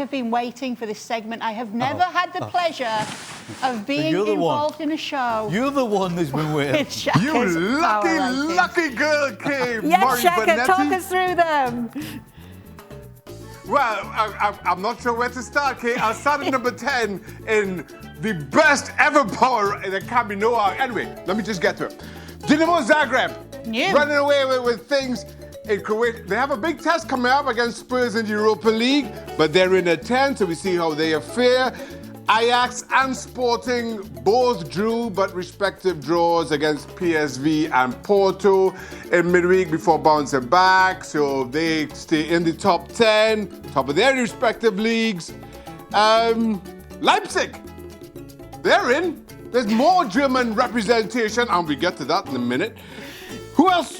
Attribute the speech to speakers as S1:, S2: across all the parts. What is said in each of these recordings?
S1: have been waiting for this segment. I have never had the pleasure of being involved in a show.
S2: You're the one that's been waiting.
S3: You lucky girl, Kate.
S1: Yes, Shaka, talk us through them.
S3: Well, I'm not sure where to start, Kate. I'll start at number 10 in the best ever power. There can't be no argument. Anyway, let me just get to it. Dinamo Zagreb running away with things in Croatia. They have a big test coming up against Spurs in the Europa League, but they're in a 10, so we see how they fare. Ajax and Sporting both drew, but respective draws against PSV and Porto in midweek before bouncing back. So they stay in the top 10, top of their respective leagues. Leipzig, they're in. There's more German representation, and we get to that in a minute. Who else?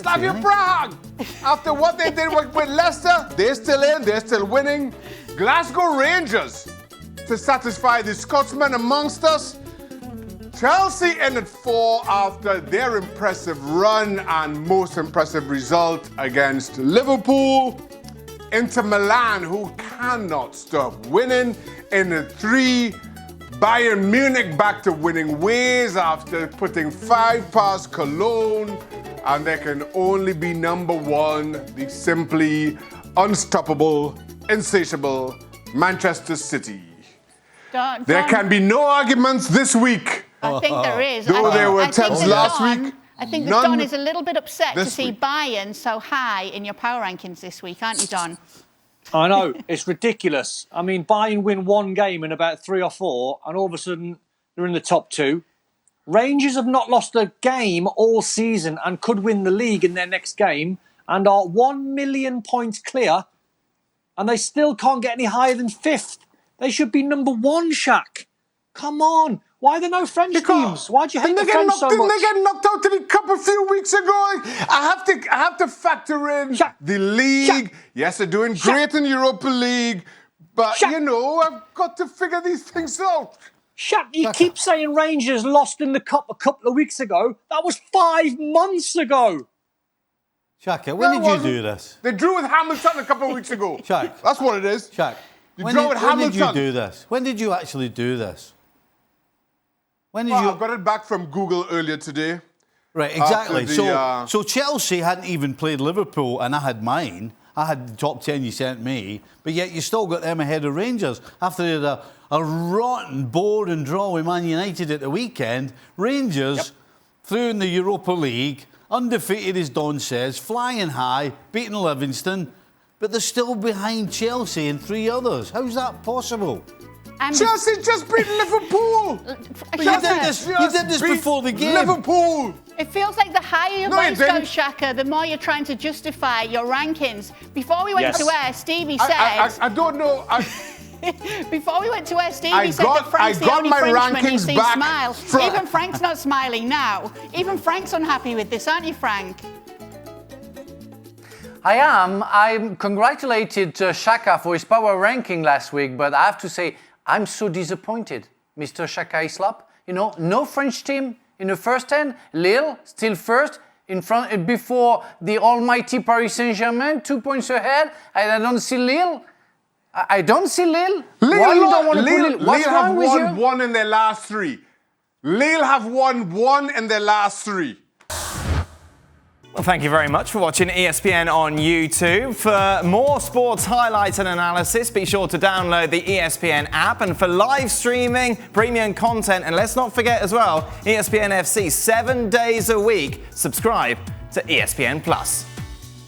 S3: Slavia Prague. After what they did with Leicester, they're still in, they're still winning. Glasgow Rangers, to satisfy the Scotsmen amongst us. Chelsea in at 4 after their impressive run and most impressive result against Liverpool. Inter Milan, who cannot stop winning, in at 3. Bayern Munich back to winning ways after putting 5 past Cologne. And there can only be number 1, the simply unstoppable, insatiable Manchester City. There can be no arguments this week.
S1: I think there is.
S3: Though there were attempts last week.
S1: I think that Don is a little bit upset to see Bayern so high in your power rankings this week, aren't you, Don?
S4: I know, it's ridiculous. I mean, Bayern win 1 game in about 3 or 4, and all of a sudden they're in the top 2. Rangers have not lost a game all season and could win the league in their next game and are 1 million points clear, and they still can't get any higher than 5th. They should be number 1, Shaq. Come on. Why are there no French teams? Why do you hate the French so much?
S3: They get knocked out of the cup a few weeks ago. I have to factor in the league. Yes, they're doing great in the Europa League, but you know, I've got to figure these things out.
S4: Shaq, you keep saying Rangers lost in the cup a couple of weeks ago. That was 5 months ago.
S2: Shaka, when did you do this?
S3: They drew with Hamilton a couple of weeks ago.
S2: Shaq.
S3: That's what it is.
S2: Shaq. When did you do this? When did you actually do this? When did you?
S3: I got it back from Google earlier today.
S2: Right, exactly. So Chelsea hadn't even played Liverpool, and I had mine. I had the top 10 you sent me, but yet you still got them ahead of Rangers. After they had a rotten, boring draw with Man United at the weekend, Rangers, through in the Europa League, undefeated as Don says, flying high, beating Livingston, but they're still behind Chelsea and 3 others. How's that possible?
S3: Chelsea just beat Liverpool.
S2: You did this before the game.
S3: Liverpool.
S1: It feels like the higher your voice goes, Shaka, the more you're trying to justify your rankings. Before we went to air, Stevie said...
S3: I don't know...
S1: Before we went to air, Stevie said that Frank's the only Frenchman who's seen smile. Even Frank's not smiling now. Even Frank's unhappy with this, aren't you, Frank?
S5: I am. I congratulated Shaka for his power ranking last week, but I have to say, I'm so disappointed, Mr. Shaka Hislop. You know, no French team in the first 10. Lille, still first, in front before the almighty Paris Saint-Germain, 2 points ahead. And I don't see Lille. I don't see Lille. Why you don't want to put Lille? What's wrong with you?
S3: Lille have won 1 in their last 3. Lille have won 1 in their last 3.
S6: Well, thank you very much for watching ESPN on YouTube. For more sports highlights and analysis, be sure to download the ESPN app. And for live streaming, premium content, and let's not forget as well, ESPN FC 7 days a week. Subscribe to ESPN Plus.